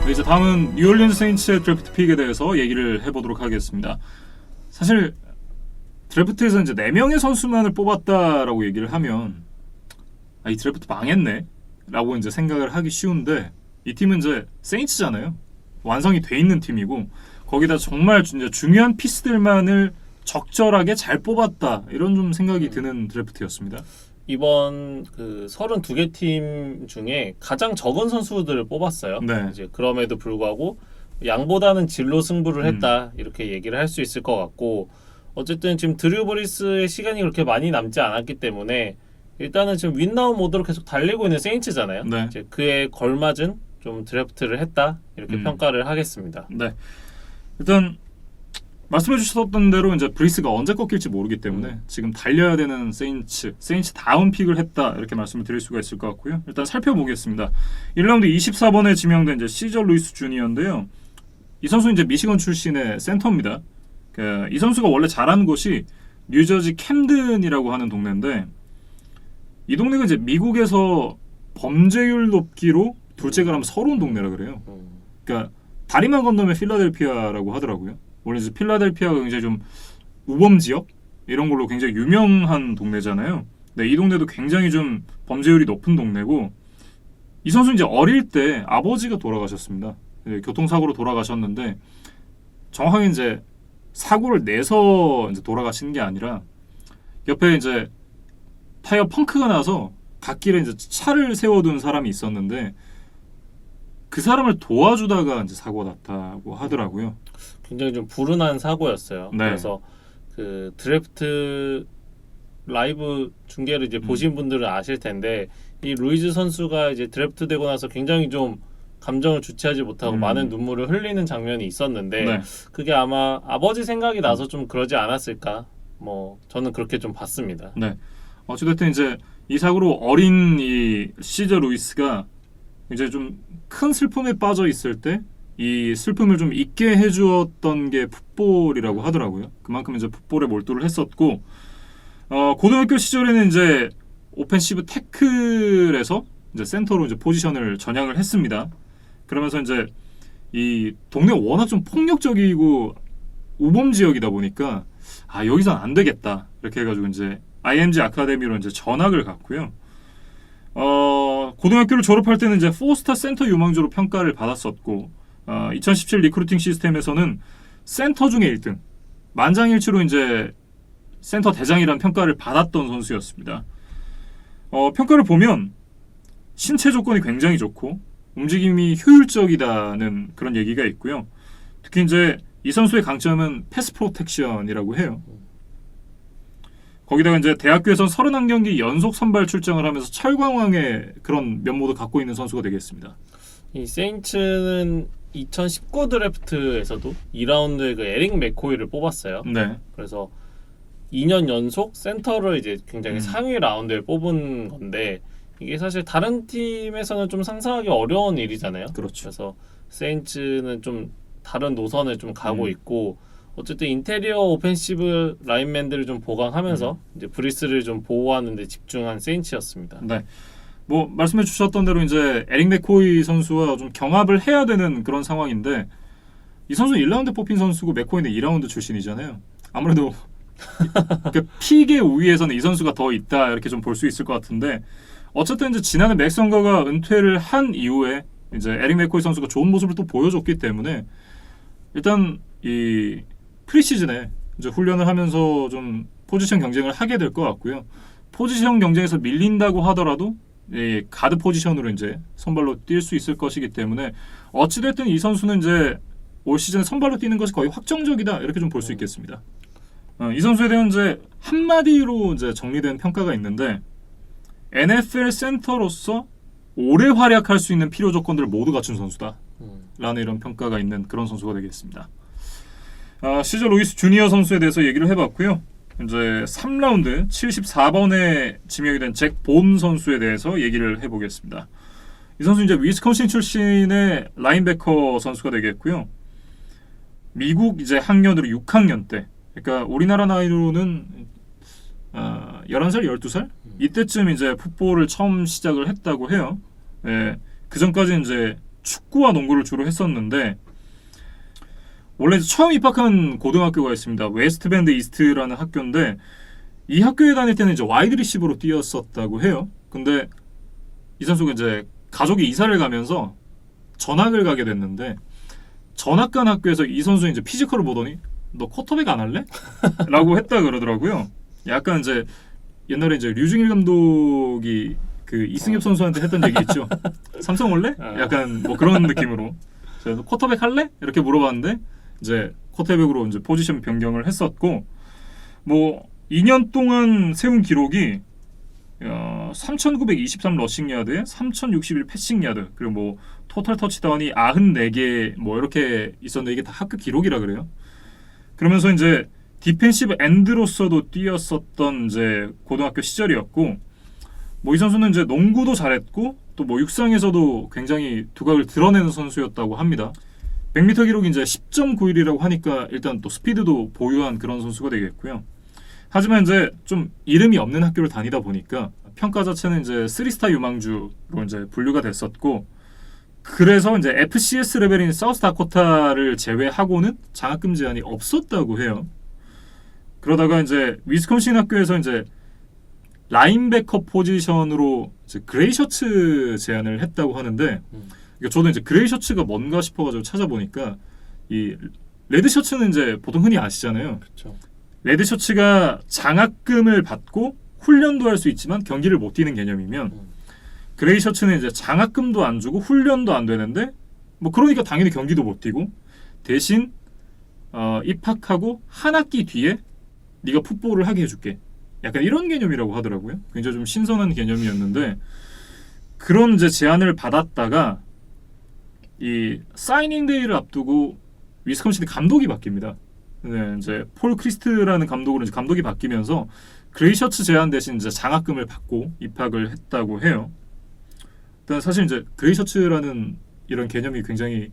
이제 다음은 뉴올리언스 세인츠의 드래프트 픽에 대해서 얘기를 해보도록 하겠습니다. 사실 드래프트에서 이제 4명의 선수만을 뽑았다라고 얘기를 하면 이 드래프트 망했네 라고 이제 생각을 하기 쉬운데, 이 팀은 이제 세인츠잖아요. 완성이 돼 있는 팀이고 거기다 정말 이제 중요한 피스들만을 적절하게 잘 뽑았다, 이런 좀 생각이 드는 드래프트였습니다. 이번 그 32개 팀 중에 가장 적은 선수들을 뽑았어요. 네. 이제 그럼에도 불구하고 양보다는 질로 승부를 했다, 이렇게 얘기를 할 수 있을 것 같고, 어쨌든 지금 드류 브리스의 시간이 그렇게 많이 남지 않았기 때문에 일단은 지금 윈나우 모드로 계속 달리고 있는 세인츠잖아요. 네. 이제 그에 걸맞은 좀 드래프트를 했다, 이렇게 평가를 하겠습니다. 네. 일단 말씀해 주셨던 대로 이제 브리스가 언제 꺾일지 모르기 때문에 지금 달려야 되는 세인츠 다운 픽을 했다, 이렇게 말씀을 드릴 수가 있을 것 같고요. 일단 살펴보겠습니다. 1라운드 24번에 지명된 이제 시저 루이스 주니어인데요. 이 선수는 이제 미시건 출신의 센터입니다. 이 선수가 원래 자란 곳이 뉴저지 캠든이라고 하는 동네인데, 이 동네가 이제 미국에서 범죄율 높기로 둘째가 라면 서러운 동네라 그래요. 그러니까 다리만 건너면 필라델피아라고 하더라고요. 원래 이제 필라델피아가 굉장히 좀 우범 지역 이런 걸로 굉장히 유명한 동네잖아요. 네, 이 동네도 굉장히 좀 범죄율이 높은 동네고, 이 선수 이제 어릴 때 아버지가 돌아가셨습니다. 네, 교통사고로 돌아가셨는데, 정확하게 이제 사고를 내서 이제 돌아가신 게 아니라 옆에 이제 타이어 펑크가 나서 갓길에 이제 차를 세워둔 사람이 있었는데, 그 사람을 도와주다가 이제 사고가 났다고 하더라고요. 굉장히 좀 불운한 사고였어요. 네. 그래서 그 드래프트 라이브 중계를 이제 보신 분들은 아실 텐데, 이 루이즈 선수가 이제 드래프트 되고 나서 굉장히 좀 감정을 주체하지 못하고 많은 눈물을 흘리는 장면이 있었는데, 네. 그게 아마 아버지 생각이 나서 좀 그러지 않았을까? 뭐 저는 그렇게 좀 봤습니다. 네. 어찌됐든 이제 이 사고로 어린 이 시저 루이스가 이제 좀 큰 슬픔에 빠져 있을 때 이 슬픔을 좀 잊게 해주었던 게 풋볼이라고 하더라고요. 그만큼 이제 풋볼에 몰두를 했었고, 고등학교 시절에는 이제 오펜시브 태클에서 이제 센터로 이제 포지션을 전향을 했습니다. 그러면서 이제 이 동네 워낙 좀 폭력적이고 우범 지역이다 보니까 여기선 안 되겠다, 이렇게 해가지고 이제 IMG 아카데미로 이제 전학을 갔고요. 고등학교를 졸업할 때는 이제 4스타 센터 유망주로 평가를 받았었고, 2017 리크루팅 시스템에서는 센터 중에 1등, 만장일치로 이제 센터 대장이라는 평가를 받았던 선수였습니다. 평가를 보면 신체 조건이 굉장히 좋고 움직임이 효율적이다는 그런 얘기가 있고요. 특히 이제 이 선수의 강점은 패스 프로텍션이라고 해요. 거기다가 이제 대학교에선 31경기 연속 선발 출장을 하면서 철광왕의 그런 면모도 갖고 있는 선수가 되겠습니다. 이 세인츠는 2019 드래프트에서도 2라운드에 그 에릭 맥코이를 뽑았어요. 네. 그래서 2년 연속 센터를 이제 굉장히 상위 라운드에 뽑은 건데, 이게 사실 다른 팀에서는 좀 상상하기 어려운 일이잖아요. 그렇죠. 그래서 세인츠는 좀 다른 노선을 좀 가고 있고, 어쨌든 인테리어 오펜시브 라인맨들을 좀 보강하면서 이제 브리스를 좀 보호하는 데 집중한 세인츠였습니다. 네. 뭐 말씀해 주셨던 대로 이제 에릭 맥코이 선수와 좀 경합을 해야 되는 그런 상황인데, 이 선수는 1라운드 뽑힌 선수고 맥코이는 2라운드 출신이잖아요. 아무래도 그 픽의 우위에서는 이 선수가 더 있다, 이렇게 좀 볼 수 있을 것 같은데, 어쨌든 이제 지난해 맥선거가 은퇴를 한 이후에 이제 에릭 맥코이 선수가 좋은 모습을 또 보여줬기 때문에 일단 이 프리시즌에 이제 훈련을 하면서 좀 포지션 경쟁을 하게 될 것 같고요. 포지션 경쟁에서 밀린다고 하더라도 이 가드 포지션으로 이제 선발로 뛸 수 있을 것이기 때문에, 어찌됐든 이 선수는 이제 올 시즌 선발로 뛰는 것이 거의 확정적이다, 이렇게 좀 볼 수 있겠습니다. 이 선수에 대한 이제 한마디로 이제 정리된 평가가 있는데, NFL 센터로서 오래 활약할 수 있는 필요 조건들을 모두 갖춘 선수다 라는 이런 평가가 있는 그런 선수가 되겠습니다. 시저 루이스 주니어 선수에 대해서 얘기를 해봤고요. 이제 3라운드 74번에 지명이 된 잭 본 선수에 대해서 얘기를 해보겠습니다. 이 선수 이제 위스콘신 출신의 라인베커 선수가 되겠고요. 미국 이제 학년으로 6학년 때, 그러니까 우리나라 나이로는 11살, 12살? 이때쯤 이제 풋볼을 처음 시작을 했다고 해요. 그 전까지 이제 축구와 농구를 주로 했었는데 원래 처음 입학한 고등학교가 있습니다. 웨스트밴드 이스트라는 학교인데 이 학교에 다닐 때는 이제 와이드 리시브로 뛰었었다고 해요. 근데 이 선수가 이제 가족이 이사를 가면서 전학을 가게 됐는데 전학 간 학교에서 이 선수 이제 피지컬을 보더니 너 쿼터백 안 할래? 라고 했다 그러더라고요. 약간 이제 옛날에 이제 류중일 감독이 그 이승엽 선수한테 했던 얘기 있죠. 삼성 올래? 약간 뭐 그런 느낌으로 너 쿼터백 할래? 이렇게 물어봤는데 이제 쿼터백으로 이제 포지션 변경을 했었고 뭐 2년 동안 세운 기록이 3,923 러싱 야드에 3,061 패싱 야드 그리고 뭐 토탈 터치다운이 94개 뭐 이렇게 있었는데 이게 다 학교 기록이라 그래요. 그러면서 이제 디펜시브 엔드로서도 뛰었었던 이제 고등학교 시절이었고 뭐 이 선수는 이제 농구도 잘했고 또 뭐 육상에서도 굉장히 두각을 드러내는 선수였다고 합니다. 100m 기록이 이제 10.91이라고 하니까 일단 또 스피드도 보유한 그런 선수가 되겠고요. 하지만 이제 좀 이름이 없는 학교를 다니다 보니까 평가 자체는 이제 3스타 유망주로 이제 분류가 됐었고 그래서 이제 FCS 레벨인 사우스다코타를 제외하고는 장학금 제한이 없었다고 해요. 그러다가 이제 위스콘신 학교에서 이제 라인베커 포지션으로 이제 그레이 셔츠 제안을 했다고 하는데 그러니까 저도 이제 그레이 셔츠가 뭔가 싶어가지고 찾아보니까 이 레드 셔츠는 이제 보통 흔히 아시잖아요. 그렇죠. 레드 셔츠가 장학금을 받고 훈련도 할 수 있지만 경기를 못 뛰는 개념이면 그레이 셔츠는 이제 장학금도 안 주고 훈련도 안 되는데 뭐 그러니까 당연히 경기도 못 뛰고 대신 입학하고 한 학기 뒤에 네가 풋볼을 하게 해줄게. 약간 이런 개념이라고 하더라고요. 굉장히 좀 신선한 개념이었는데 그런 이제 제안을 받았다가 이 사이닝 데이를 앞두고 위스콘신 감독이 바뀝니다. 네, 이제 폴 크리스트라는 감독으로 이제 감독이 바뀌면서 그레이 셔츠 제안 대신 이제 장학금을 받고 입학을 했다고 해요. 일단 사실 이제 그레이 셔츠라는 이런 개념이 굉장히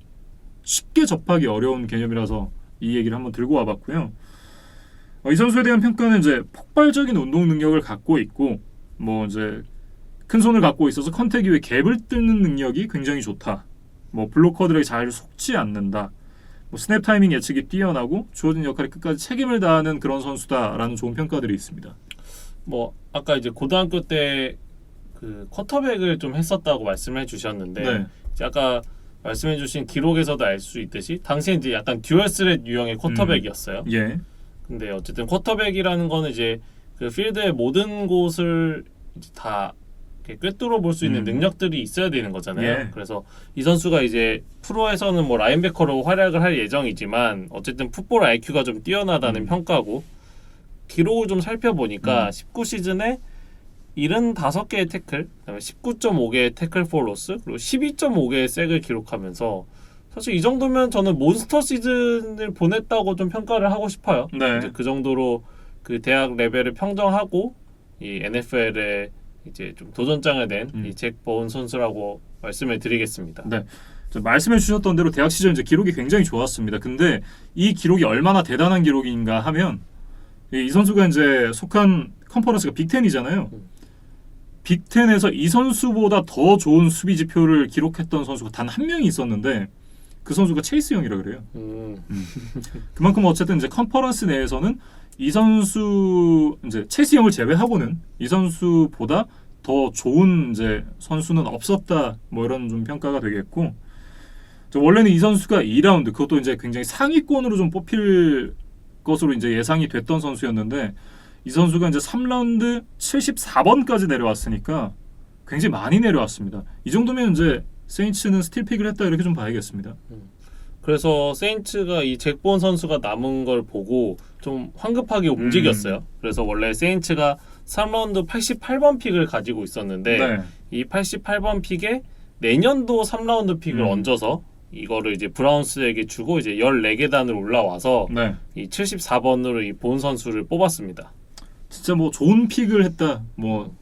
쉽게 접하기 어려운 개념이라서 이 얘기를 한번 들고 와봤고요. 이 선수에 대한 평가는 이제 폭발적인 운동 능력을 갖고 있고 뭐 이제 큰 손을 갖고 있어서 컨택 이후에 갭을 뚫는 능력이 굉장히 좋다. 뭐 블로커들에게 잘 속지 않는다. 뭐 스냅 타이밍 예측이 뛰어나고 주어진 역할에 끝까지 책임을 다하는 그런 선수다라는 좋은 평가들이 있습니다. 뭐 아까 이제 고등학교 때 그 쿼터백을 좀 했었다고 말씀을 해주셨는데 네. 이제 아까 말씀해주신 기록에서도 알 수 있듯이 당시에 이제 약간 듀얼 스렛 유형의 쿼터백이었어요. 예. 근데 어쨌든 쿼터백이라는 거는 이제 그 필드의 모든 곳을 이제 다 이렇게 꿰뚫어 볼 수 있는 능력들이 있어야 되는 거잖아요. 예. 그래서 이 선수가 이제 프로에서는 뭐 라인베커로 활약을 할 예정이지만 어쨌든 풋볼 IQ가 좀 뛰어나다는 평가고 기록을 좀 살펴보니까 19시즌에 75개의 태클, 그다음에 19.5개의 태클 포 로스, 그리고 12.5개의 색을 기록하면서 사실 이 정도면 저는 몬스터 시즌을 보냈다고 좀 평가를 하고 싶어요. 네. 이제 그 정도로 그 대학 레벨을 평정하고 이 NFL에 이제 좀 도전장을 낸 이 잭 보운 선수라고 말씀을 드리겠습니다. 네. 말씀해 주셨던 대로 대학 시절 이제 기록이 굉장히 좋았습니다. 근데 이 기록이 얼마나 대단한 기록인가 하면 이 선수가 이제 속한 컨퍼런스가 빅10이잖아요. 빅10에서 이 선수보다 더 좋은 수비 지표를 기록했던 선수가 단 한 명이 있었는데 그 선수가 체이스 형이라 그래요. 그만큼 어쨌든 이제 컨퍼런스 내에서는 이 선수 이제 체이스 형을 제외하고는 이 선수보다 더 좋은 이제 선수는 없었다. 뭐 이런 좀 평가가 되겠고 원래는 이 선수가 2라운드 그것도 이제 굉장히 상위권으로 좀 뽑힐 것으로 이제 예상이 됐던 선수였는데 이 선수가 이제 3라운드 74번까지 내려왔으니까 굉장히 많이 내려왔습니다. 이 정도면 이제 세인츠는 스틸픽을 했다 이렇게 좀 봐야겠습니다. 그래서 세인츠가 이 잭 보운 선수가 남은 걸 보고 좀 황급하게 움직였어요. 그래서 원래 세인츠가 3라운드 88번 픽을 가지고 있었는데 네. 이 88번 픽에 내년도 3라운드 픽을 얹어서 이거를 이제 브라운스에게 주고 이제 14개 단으로 올라와서 네. 이 74번으로 이 본 선수를 뽑았습니다. 진짜 뭐 좋은 픽을 했다. 뭐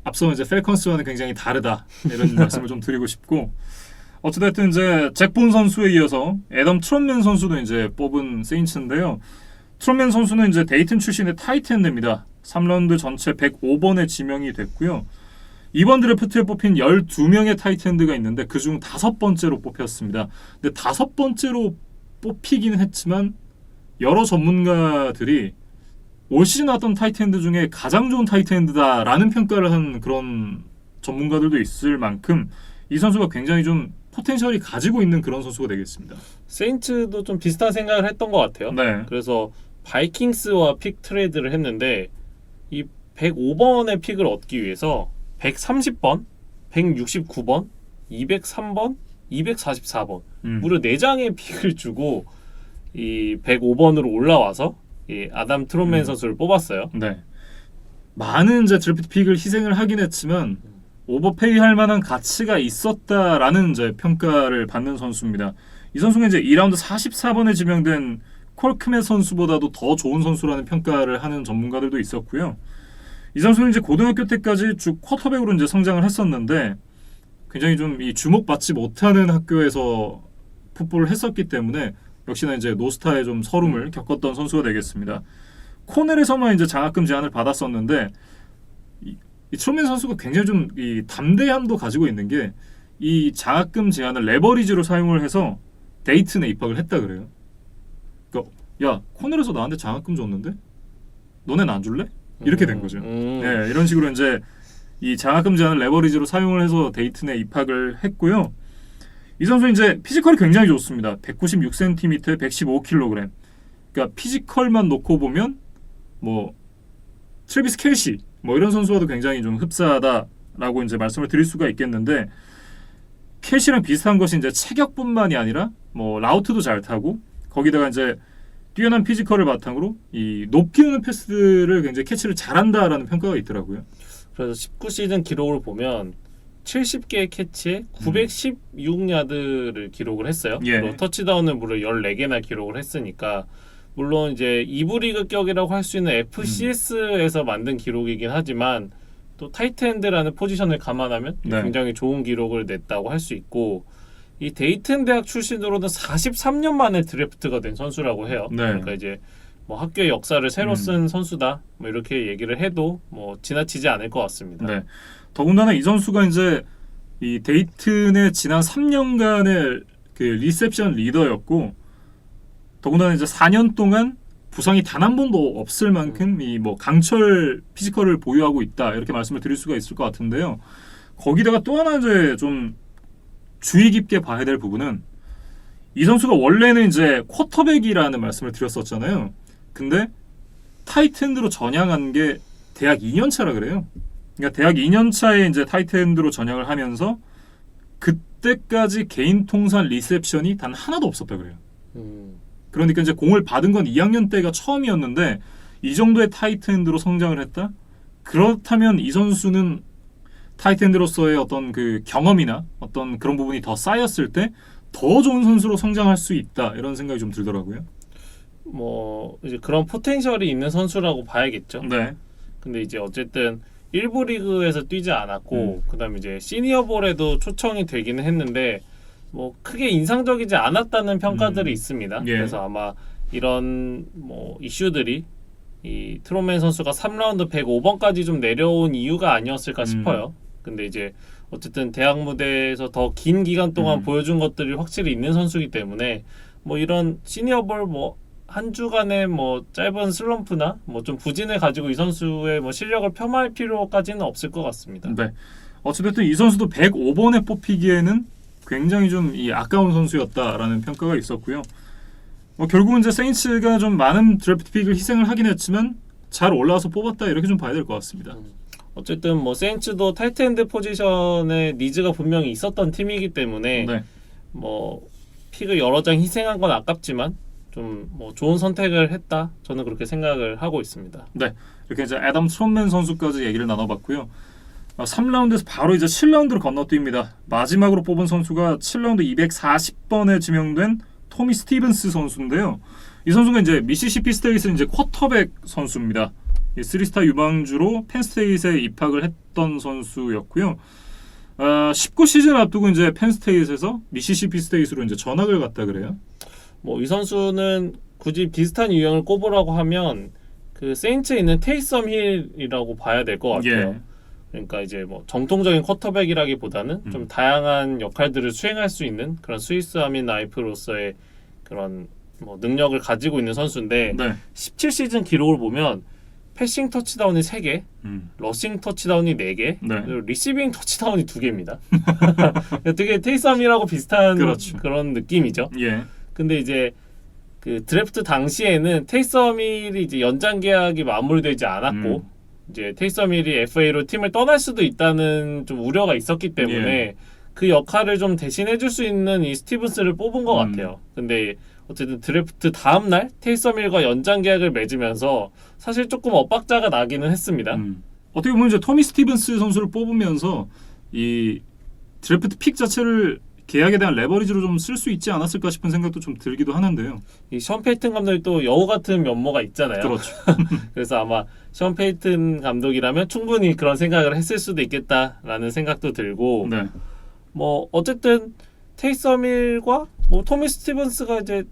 앞서 이제 펠컨스와는 굉장히 다르다 이런 말씀을 좀 드리고 싶고 어찌됐든 이제 잭 본 선수에 이어서 애덤 트롯맨 선수도 이제 뽑은 세인츠인데요. 트롯맨 선수는 이제 데이튼 출신의 타이트 엔드입니다. 3라운드 전체 105번에 지명이 됐고요. 이번 드래프트에 뽑힌 12명의 타이트엔드가 있는데 그중 5번째로 뽑혔습니다. 근데 5번째로 뽑히긴 했지만 여러 전문가들이 올 시즌 나왔던 타이트엔드 중에 가장 좋은 타이트엔드다라는 평가를 한 그런 전문가들도 있을 만큼 이 선수가 굉장히 좀 포텐셜이 가지고 있는 그런 선수가 되겠습니다. 세인츠도 좀 비슷한 생각을 했던 것 같아요. 네. 그래서 바이킹스와 픽 트레이드를 했는데 이 105번의 픽을 얻기 위해서 130번, 169번, 203번, 244번 무려 4장의 픽을 주고 이 105번으로 올라와서 이 아담 트롯맨 선수를 뽑았어요. 네. 많은 이제 드래프트 픽을 희생을 하긴 했지만 오버페이 할 만한 가치가 있었다라는 이제 평가를 받는 선수입니다. 이 선수가 이제 2라운드 44번에 지명된 콜크맷 선수보다도 더 좋은 선수라는 평가를 하는 전문가들도 있었고요. 이 선수는 이제 고등학교 때까지 쭉 쿼터백으로 이제 성장을 했었는데 굉장히 좀 이 주목받지 못하는 학교에서 풋볼을 했었기 때문에 역시나 이제 노스타의 좀 서름을 겪었던 선수가 되겠습니다. 코넬에서만 이제 장학금 제안을 받았었는데 이 트롯맨 선수가 굉장히 좀 이 담대함도 가지고 있는 게 이 장학금 제안을 레버리지로 사용을 해서 데이튼에 입학을 했다 그래요. 그러니까 야 코넬에서 나한테 장학금 줬는데 너넨 안 줄래? 이렇게 된 거죠. 네, 이런 식으로 이제 이 장학금 제안을 레버리지로 사용을 해서 데이튼에 입학을 했고요. 이 선수 이제 피지컬이 굉장히 좋습니다. 196cm에 115kg. 그러니까 피지컬만 놓고 보면 뭐 트래비스 켈시 뭐 이런 선수와도 굉장히 좀 흡사하다라고 이제 말씀을 드릴 수가 있겠는데 켈시랑 비슷한 것이 이제 체격뿐만이 아니라 뭐 라우트도 잘 타고 거기다가 이제 뛰어난 피지컬을 바탕으로 이 높게 오는 패스를 굉장히 캐치를 잘한다라는 평가가 있더라고요. 그래서 19시즌 기록을 보면 70개의 캐치에 916야드를 기록을 했어요. 예. 그리고 터치다운을 무려 14개나 기록을 했으니까 물론 이제 2부 리그격이라고 할 수 있는 FCS에서 만든 기록이긴 하지만 또 타이트엔드라는 포지션을 감안하면 네. 굉장히 좋은 기록을 냈다고 할 수 있고 이 데이튼 대학 출신으로는 43년 만에 드래프트가 된 선수라고 해요. 네. 그러니까 이제 뭐 학교의 역사를 새로 쓴 선수다 뭐 이렇게 얘기를 해도 뭐 지나치지 않을 것 같습니다. 네. 더군다나 이 선수가 이제 이 데이튼의 지난 3년간의 그 리셉션 리더였고 더군다나 이제 4년 동안 부상이 단 한 번도 없을 만큼 이 뭐 강철 피지컬을 보유하고 있다 이렇게 말씀을 드릴 수가 있을 것 같은데요. 거기다가 또 하나 이제 좀 주의 깊게 봐야 될 부분은 이 선수가 원래는 이제 쿼터백이라는 말씀을 드렸었잖아요. 근데 타이트엔드로 전향한 게 대학 2년 차라 그래요. 그러니까 대학 2년 차에 이제 타이트엔드로 전향을 하면서 그때까지 개인 통산 리셉션이 단 하나도 없었다 그래요. 그러니까 이제 공을 받은 건 2학년 때가 처음이었는데 이 정도의 타이트엔드로 성장을 했다? 그렇다면 이 선수는 타이트엔드로서의 어떤 그 경험이나 어떤 그런 부분이 더 쌓였을 때 더 좋은 선수로 성장할 수 있다 이런 생각이 좀 들더라고요. 뭐 이제 그런 포텐셜이 있는 선수라고 봐야겠죠. 네. 근데 이제 어쨌든 1부 리그에서 뛰지 않았고 그다음에 이제 시니어볼에도 초청이 되기는 했는데 뭐 크게 인상적이지 않았다는 평가들이 있습니다. 예. 그래서 아마 이런 뭐 이슈들이 이 트롯맨 선수가 3라운드 105번까지 좀 내려온 이유가 아니었을까 싶어요. 근데 이제 어쨌든 대학 무대에서 더 긴 기간 동안 보여준 것들이 확실히 있는 선수이기 때문에 뭐 이런 시니어볼 뭐 한 주간의 뭐 짧은 슬럼프나 뭐 좀 부진을 가지고 이 선수의 뭐 실력을 폄하할 필요까지는 없을 것 같습니다. 네. 어쨌든 이 선수도 105번에 뽑히기에는 굉장히 좀 이 아까운 선수였다라는 평가가 있었고요. 결국은 이제 세인츠가 좀 많은 드래프트 픽을 희생을 하긴 했지만 잘 올라와서 뽑았다 이렇게 좀 봐야 될 것 같습니다. 어쨌든 뭐 세인츠도 타이트엔드 포지션에 니즈가 분명히 있었던 팀이기 때문에 네. 뭐 픽을 여러 장 희생한 건 아깝지만 좀 뭐 좋은 선택을 했다 저는 그렇게 생각을 하고 있습니다. 네. 이렇게 이제 애덤 트롯맨 선수까지 얘기를 나눠봤고요. 3라운드에서 바로 이제 7라운드로 건너뛰입니다. 마지막으로 뽑은 선수가 7라운드 240번에 지명된 토미 스티븐스 선수인데요. 이 선수가 이제 미시시피 스테이트 이제 쿼터백 선수입니다. 3스타 유망주로 펜스테이트에 입학을 했던 선수였고요. 19시즌 앞두고 이제 펜스테이트에서 미시시피 스테이트로 이제 전학을 갔다 그래요. 뭐 이 선수는 굳이 비슷한 유형을 꼽으라고 하면 그 세인츠에 있는 테이썸 힐이라고 봐야 될 것 같아요. 예. 그러니까 이제 뭐 정통적인 쿼터백이라기보다는 좀 다양한 역할들을 수행할 수 있는 그런 스위스 아미 나이프로서의 그런 뭐 능력을 가지고 있는 선수인데 네. 17시즌 기록을 보면 패싱 터치다운이 3개, 러싱 터치다운이 4개, 네. 그리고 리시빙 터치다운이 2개입니다. 되게 테이썸이라고 비슷한 그렇죠. 그런 느낌이죠. 예. 근데 이제 그 드래프트 당시에는 테이썸이 이제 연장 계약이 마무리되지 않았고 이제 테이썸이 FA로 팀을 떠날 수도 있다는 좀 우려가 있었기 때문에 예. 그 역할을 좀 대신해줄 수 있는 이 스티븐스를 뽑은 것 같아요. 근데 어쨌든 드래프트 다음 날 테이썸일과 연장 계약을 맺으면서 사실 조금 엇박자가 나기는 했습니다. 어떻게 보면 이제 토미 스티븐스 선수를 뽑으면서 이 드래프트 픽 자체를 계약에 대한 레버리지로 좀 쓸 수 있지 않았을까 싶은 생각도 좀 들기도 하는데요. 이 션 페이튼 감독이 또 여우 같은 면모가 있잖아요. 그렇죠. 그래서 아마 션 페이튼 감독이라면 충분히 그런 생각을 했을 수도 있겠다라는 생각도 들고 네. 뭐 어쨌든 테이썸일과 뭐 토미 스티븐스가 이제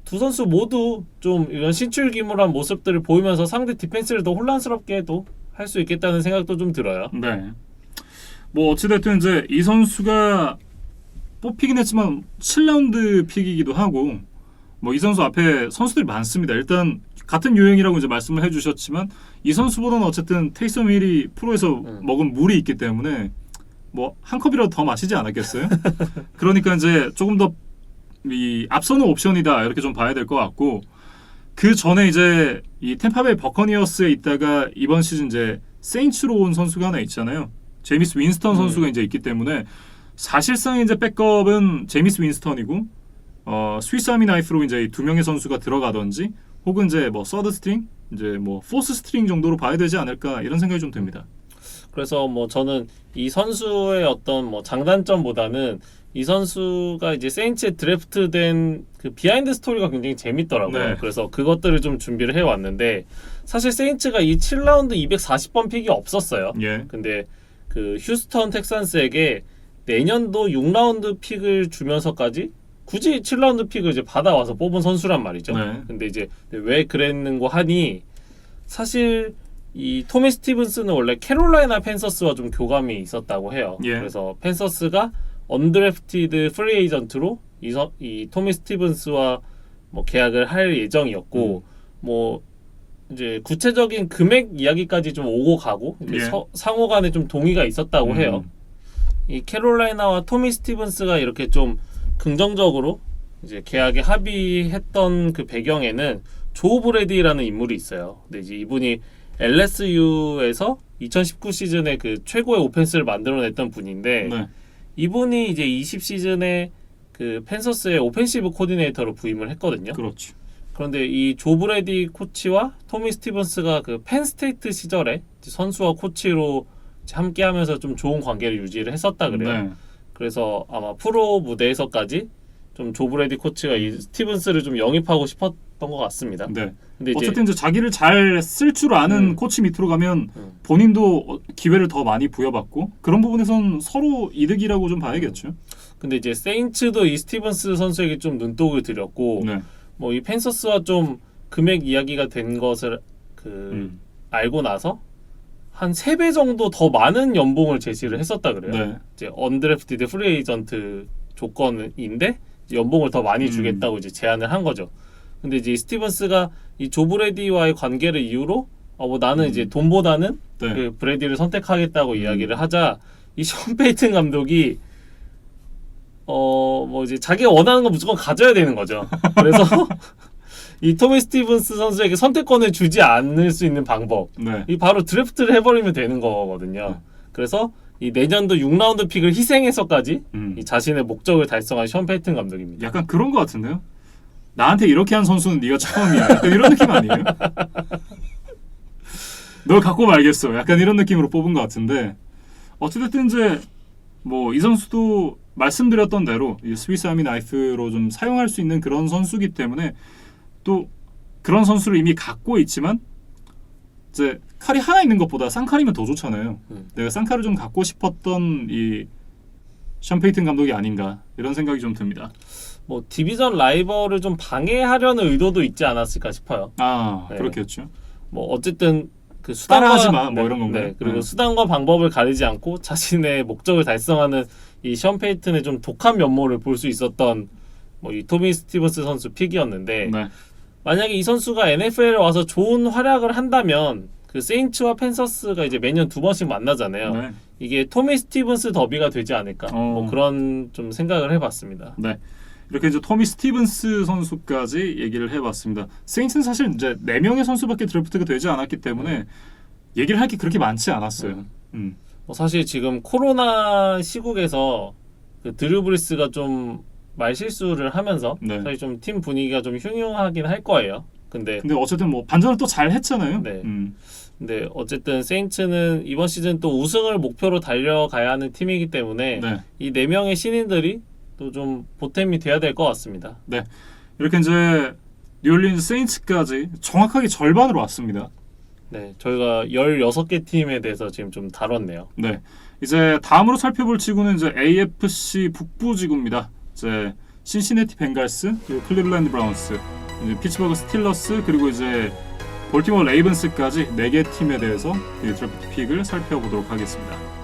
두 선수 모두 좀 이런 신출기물한 모습들을 보이면서 상대 디펜스를 더 혼란스럽게 해도 할 수 있겠다는 생각도 좀 들어요. 네. 뭐 어찌됐든 이제 이 선수가 뽑히긴 했지만 7라운드 픽이기도 하고 뭐 이 선수 앞에 선수들이 많습니다. 일단 같은 유형이라고 이제 말씀을 해주셨지만 이 선수보다는 어쨌든 테이썸 힐이 프로에서 먹은 물이 있기 때문에 뭐 한 컵이라도 더 마시지 않았겠어요? 그러니까 이제 조금 더 이 앞서는 옵션이다 이렇게 좀 봐야 될 것 같고 그 전에 이제 이 템파베이 버커니어스에 있다가 이번 시즌 이제 세인츠로 온 선수가 하나 있잖아요. 제이미스 윈스턴 선수가 이제 있기 때문에 사실상 이제 백업은 제이미스 윈스턴이고 스위스 아미 나이프로 이제 두 명의 선수가 들어가든지 혹은 이제 뭐 서드 스트링 이제 뭐 포스 스트링 정도로 봐야 되지 않을까 이런 생각이 좀 듭니다. 그래서 뭐 저는 이 선수의 어떤 뭐 장단점보다는 이 선수가 이제 세인츠에 드래프트된 그 비하인드 스토리가 굉장히 재밌더라고요. 네. 그래서 그것들을 좀 준비를 해왔는데 사실 세인츠가 이 7라운드 240번 픽이 없었어요. 예. 근데 그 휴스턴 텍산스에게 내년도 6라운드 픽을 주면서까지 굳이 7라운드 픽을 이제 받아와서 뽑은 선수란 말이죠. 네. 근데 이제 왜 그랬는고 하니 사실 이 토미 스티븐스는 원래 캐롤라이나 팬서스와 좀 교감이 있었다고 해요. 예. 그래서 팬서스가 언드래프티드 프리 에이전트로 이 토미 스티븐스와 뭐 계약을 할 예정이었고 뭐 이제 구체적인 금액 이야기까지 좀 오고 가고 이제 예. 상호 간에 좀 동의가 있었다고 해요. 이 캐롤라이나와 토미 스티븐스가 이렇게 좀 긍정적으로 이제 계약에 합의했던 그 배경에는 조 브래디라는 인물이 있어요. 근데 이제 이분이 LSU에서 2019 시즌에 그 최고의 오펜스를 만들어냈던 분인데 네. 이분이 이제 20 시즌에 그 펜서스의 오펜시브 코디네이터로 부임을 했거든요. 그렇죠. 그런데 이 조 브래디 코치와 토미 스티븐스가 그 펜스테이트 시절에 선수와 코치로 함께하면서 좀 좋은 관계를 유지를 했었다 그래요. 네. 그래서 아마 프로 무대에서까지 좀 조 브래디 코치가 이 스티븐스를 좀 영입하고 싶었던 것 같습니다. 네. 근데 이제 어쨌든 이제 자기를 잘 쓸 줄 아는 코치 밑으로 가면 본인도 기회를 더 많이 부여받고 그런 부분에선 서로 이득이라고 좀 봐야겠죠. 근데 이제 세인츠도 이 스티븐스 선수에게 좀 눈독을 들였고 네. 뭐 이 펜서스와 좀 금액 이야기가 된 것을 알고 나서 한 3배 정도 더 많은 연봉을 제시를 했었다 그래요. 네. 이제 언드래프티드 프리 에이전트 조건인데 연봉을 더 많이 주겠다고 이제 제안을 한 거죠. 근데 이제 스티븐스가 이 조 브래디와의 관계를 이유로 뭐 나는 이제 돈보다는 네. 그 브래디를 선택하겠다고 이야기를 하자 이 션 페이튼 감독이 뭐 이제 자기가 원하는 건 무조건 가져야 되는 거죠. 그래서 이 토미 스티븐스 선수에게 선택권을 주지 않을 수 있는 방법, 네. 이 바로 드래프트를 해버리면 되는 거거든요. 그래서 이 내년도 6라운드 픽을 희생해서까지 이 자신의 목적을 달성한 션 페이튼 감독입니다. 약간 그런 것 같은데요. 나한테 이렇게 한 선수는 네가 처음이야. 약간 이런 느낌 아니에요? 널 갖고 말겠어. 약간 이런 느낌으로 뽑은 것 같은데 어찌됐든 이제 뭐 이 선수도 말씀드렸던 대로 이 스위스 아미 나이프로 좀 사용할 수 있는 그런 선수기 때문에 또 그런 선수를 이미 갖고 있지만 이제 칼이 하나 있는 것보다 쌍칼이면 더 좋잖아요. 내가 쌍칼을 좀 갖고 싶었던 이 션 페이튼 감독이 아닌가 이런 생각이 좀 듭니다. 뭐 디비전 라이벌을 좀 방해하려는 의도도 있지 않았을까 싶어요. 아, 네. 그렇겠죠. 뭐 어쨌든 그 따라하지 마, 뭐 이런 건가요? 네, 그리고 네. 수단과 방법을 가리지 않고 자신의 목적을 달성하는 이 션 페이튼의 좀 독한 면모를 볼 수 있었던 뭐 이 토미 스티븐스 선수 픽이었는데 네. 만약에 이 선수가 NFL에 와서 좋은 활약을 한다면 그 세인츠와 펜서스가 이제 매년 2번씩 만나잖아요. 네. 이게 토미 스티븐스 더비가 되지 않을까 뭐 그런 좀 생각을 해봤습니다. 네. 이렇게 이제 토미 스티븐스 선수까지 얘기를 해봤습니다. 세인츠는 사실 이제 4명의 선수밖에 드래프트가 되지 않았기 때문에 얘기를 할 게 그렇게 많지 않았어요. 뭐 사실 지금 코로나 시국에서 그 드류 브리스가 좀 말실수를 하면서 네. 사실 좀 팀 분위기가 좀 흉흉하긴 할 거예요. 근데 어쨌든 뭐 반전을 또 잘 했잖아요. 네. 근데 어쨌든 세인츠는 이번 시즌 또 우승을 목표로 달려가야 하는 팀이기 때문에 네. 이 4명의 신인들이 또 좀 보탬이 돼야 될 것 같습니다. 네. 이렇게 이제 뉴올리언스 세인츠까지 정확하게 절반으로 왔습니다. 네, 저희가 16개 팀에 대해서 지금 좀 다뤘네요. 네. 이제 다음으로 살펴볼 지구는 이제 AFC 북부 지구입니다. 이제 신시내티 벵갈스, 그리고 클리블랜드 브라운스, 이제 피츠버그 스틸러스, 그리고 이제 볼티모어 레이븐스까지 4개 팀에 대해서 이 드래프트 픽을 살펴보도록 하겠습니다.